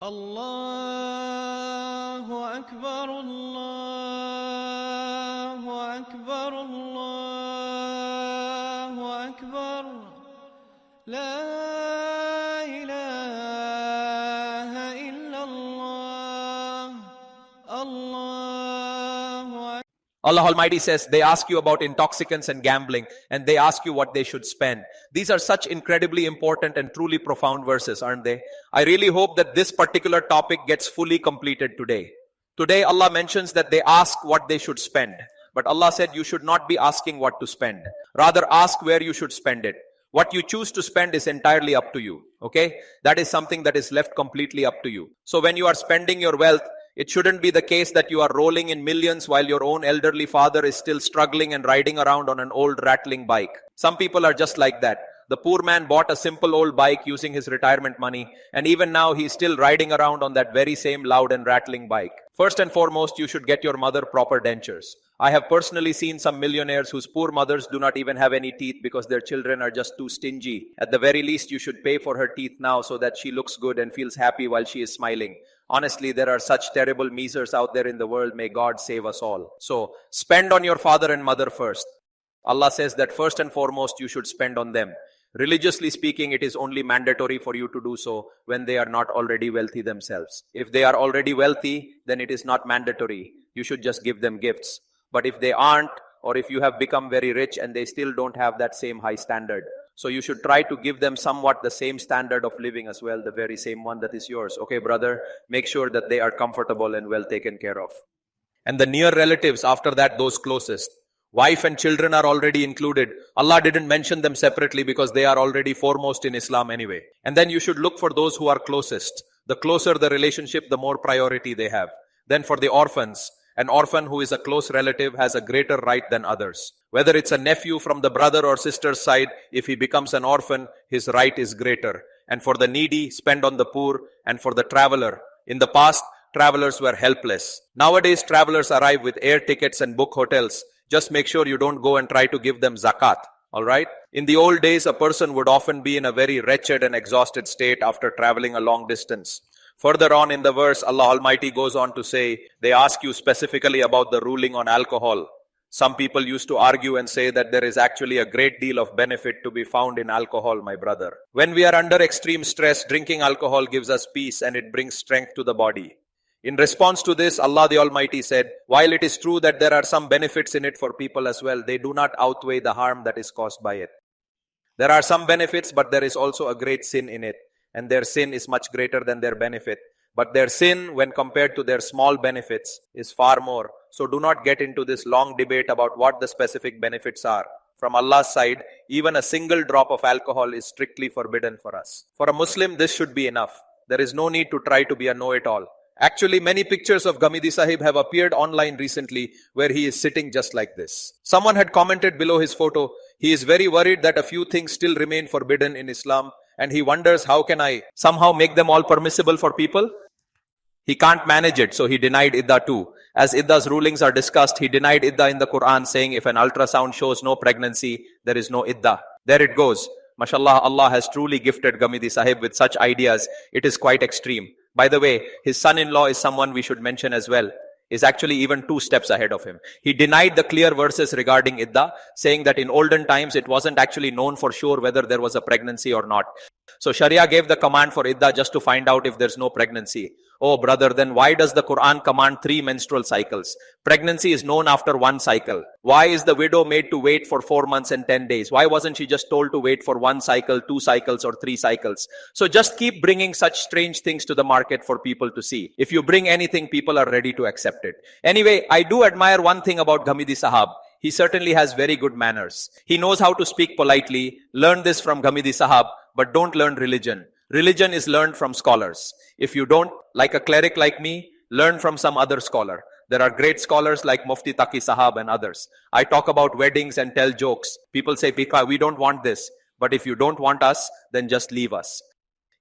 الله أكبر الله أكبر الله أكبر لا إله إلا الله الله أكبر. Allah Almighty says, they ask you about intoxicants and gambling, and they ask you what they should spend. These are such incredibly important and truly profound verses, aren't they? I really hope that this particular topic gets fully completed today. Today, Allah mentions that they ask what they should spend. But Allah said you should not be asking what to spend. Rather, ask where you should spend it. What you choose to spend is entirely up to you. Okay? That is something that is left completely up to you. So when you are spending your wealth, it shouldn't be the case that you are rolling in millions while your own elderly father is still struggling and riding around on an old rattling bike. Some people are just like that. The poor man bought a simple old bike using his retirement money, and even now he's still riding around on that very same loud and rattling bike. First and foremost, you should get your mother proper dentures. I have personally seen some millionaires whose poor mothers do not even have any teeth because their children are just too stingy. At the very least, you should pay for her teeth now so that she looks good and feels happy while she is smiling. Honestly, there are such terrible misers out there in the world. May God save us all. So, spend on your father and mother first. Allah says that first and foremost, you should spend on them. Religiously speaking, it is only mandatory for you to do so when they are not already wealthy themselves. If they are already wealthy, then it is not mandatory. You should just give them gifts. But if they aren't, or if you have become very rich and they still don't have that same high standard, so you should try to give them somewhat the same standard of living as well, the very same one that is yours. Okay, brother, make sure that they are comfortable and well taken care of. And the near relatives, after that, those closest. Wife and children are already included. Allah didn't mention them separately because they are already foremost in Islam anyway. And then you should look for those who are closest. The closer the relationship, the more priority they have. Then for the orphans, an orphan who is a close relative has a greater right than others. Whether it's a nephew from the brother or sister's side, if he becomes an orphan, his right is greater. And for the needy, spend on the poor. And for the traveler, in the past, travelers were helpless. Nowadays, travelers arrive with air tickets and book hotels. Just make sure you don't go and try to give them zakat. Alright? In the old days, a person would often be in a very wretched and exhausted state after traveling a long distance. Further on in the verse, Allah Almighty goes on to say, they ask you specifically about the ruling on alcohol. Some people used to argue and say that there is actually a great deal of benefit to be found in alcohol, my brother. When we are under extreme stress, drinking alcohol gives us peace and it brings strength to the body. In response to this, Allah the Almighty said, while it is true that there are some benefits in it for people as well, they do not outweigh the harm that is caused by it. There are some benefits, but there is also a great sin in it. And their sin is much greater than their benefit. But their sin, when compared to their small benefits, is far more. So do not get into this long debate about what the specific benefits are. From Allah's side, even a single drop of alcohol is strictly forbidden for us. For a Muslim, this should be enough. There is no need to try to be a know-it-all. Actually, many pictures of Gamidi Sahib have appeared online recently where he is sitting just like this. Someone had commented below his photo, he is very worried that a few things still remain forbidden in Islam. And he wonders, how can I somehow make them all permissible for people? He can't manage it, so he denied Iddah too. As Iddah's rulings are discussed, he denied Iddah in the Quran, saying if an ultrasound shows no pregnancy, there is no Iddah. There it goes. MashaAllah, Allah has truly gifted Gamidi Sahib with such ideas. It is quite extreme. By the way, his son-in-law is someone we should mention as well. Is actually even 2 steps ahead of him. He denied the clear verses regarding Iddah, saying that in olden times it wasn't actually known for sure whether there was a pregnancy or not. So Sharia gave the command for Iddah just to find out if there's no pregnancy. Oh brother, then why does the Quran command 3 menstrual cycles? Pregnancy is known after 1 cycle. Why is the widow made to wait for 4 months and 10 days? Why wasn't she just told to wait for 1 cycle, 2 cycles or 3 cycles? So just keep bringing such strange things to the market for people to see. If you bring anything, people are ready to accept it. Anyway, I do admire one thing about Gamidi Sahab. He certainly has very good manners. He knows how to speak politely. Learn this from Gamidi Sahab, but don't learn religion. Religion is learned from scholars. If you don't, like a cleric like me, learn from some other scholar. There are great scholars like Mufti Tariq Sahab and others. I talk about weddings and tell jokes. People say, Pika, we don't want this. But if you don't want us, then just leave us.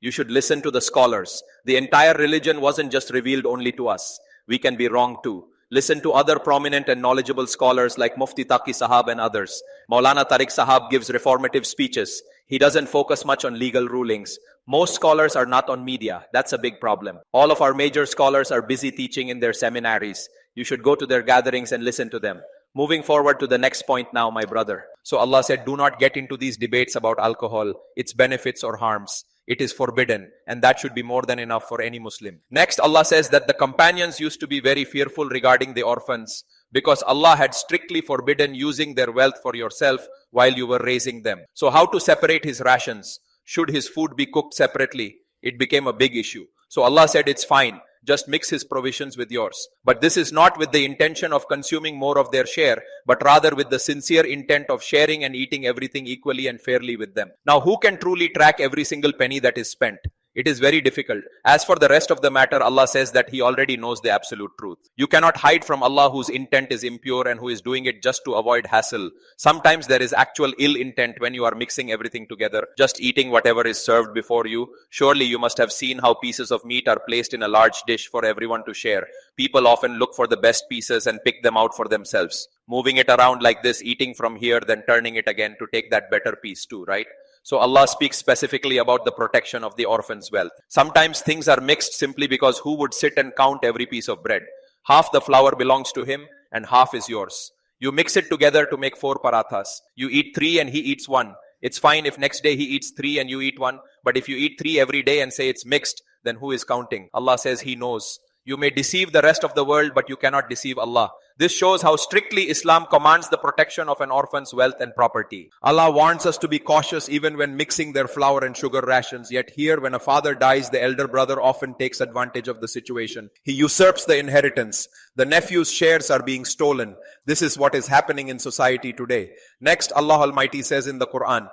You should listen to the scholars. The entire religion wasn't just revealed only to us. We can be wrong too. Listen to other prominent and knowledgeable scholars like Mufti Tariq Sahab and others. Maulana Tariq Sahab gives reformative speeches. He doesn't focus much on legal rulings. Most scholars are not on media. That's a big problem. All of our major scholars are busy teaching in their seminaries. You should go to their gatherings and listen to them. Moving forward to the next point now, my brother. So Allah said, do not get into these debates about alcohol, its benefits or harms. It is forbidden, and that should be more than enough for any Muslim. Next, Allah says that the companions used to be very fearful regarding the orphans because Allah had strictly forbidden using their wealth for yourself while you were raising them. So how to separate his rations? Should his food be cooked separately? It became a big issue. So Allah said it's fine. Just mix his provisions with yours. But this is not with the intention of consuming more of their share, but rather with the sincere intent of sharing and eating everything equally and fairly with them. Now, who can truly track every single penny that is spent? It is very difficult. As for the rest of the matter, Allah says that He already knows the absolute truth. You cannot hide from Allah whose intent is impure and who is doing it just to avoid hassle. Sometimes there is actual ill intent when you are mixing everything together, just eating whatever is served before you. Surely you must have seen how pieces of meat are placed in a large dish for everyone to share. People often look for the best pieces and pick them out for themselves. Moving it around like this, eating from here, then turning it again to take that better piece too, right? So Allah speaks specifically about the protection of the orphan's wealth. Sometimes things are mixed simply because who would sit and count every piece of bread? Half the flour belongs to him and half is yours. You mix it together to make 4 parathas. You eat 3 and he eats 1. It's fine if next day he eats 3 and you eat 1. But if you eat 3 every day and say it's mixed, then who is counting? Allah says He knows. You may deceive the rest of the world, but you cannot deceive Allah. This shows how strictly Islam commands the protection of an orphan's wealth and property. Allah warns us to be cautious even when mixing their flour and sugar rations. Yet here, when a father dies, the elder brother often takes advantage of the situation. He usurps the inheritance. The nephew's shares are being stolen. This is what is happening in society today. Next, Allah Almighty says in the Quran,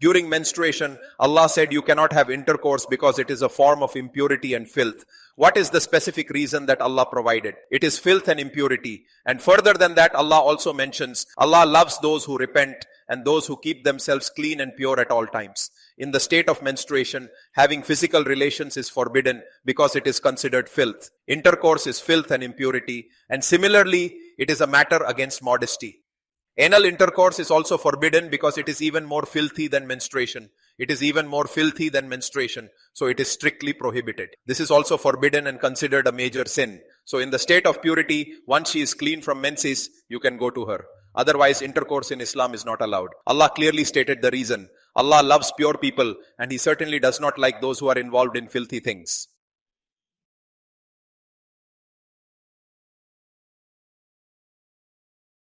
during menstruation, Allah said you cannot have intercourse because it is a form of impurity and filth. What is the specific reason that Allah provided? It is filth and impurity. And further than that, Allah also mentions, Allah loves those who repent and those who keep themselves clean and pure at all times. In the state of menstruation, having physical relations is forbidden because it is considered filth. Intercourse is filth and impurity. And similarly, it is a matter against modesty. Anal intercourse is also forbidden because it is even more filthy than menstruation. It is even more filthy than menstruation. So it is strictly prohibited. This is also forbidden and considered a major sin. So in the state of purity, once she is clean from menses, you can go to her. Otherwise, intercourse in Islam is not allowed. Allah clearly stated the reason. Allah loves pure people and He certainly does not like those who are involved in filthy things.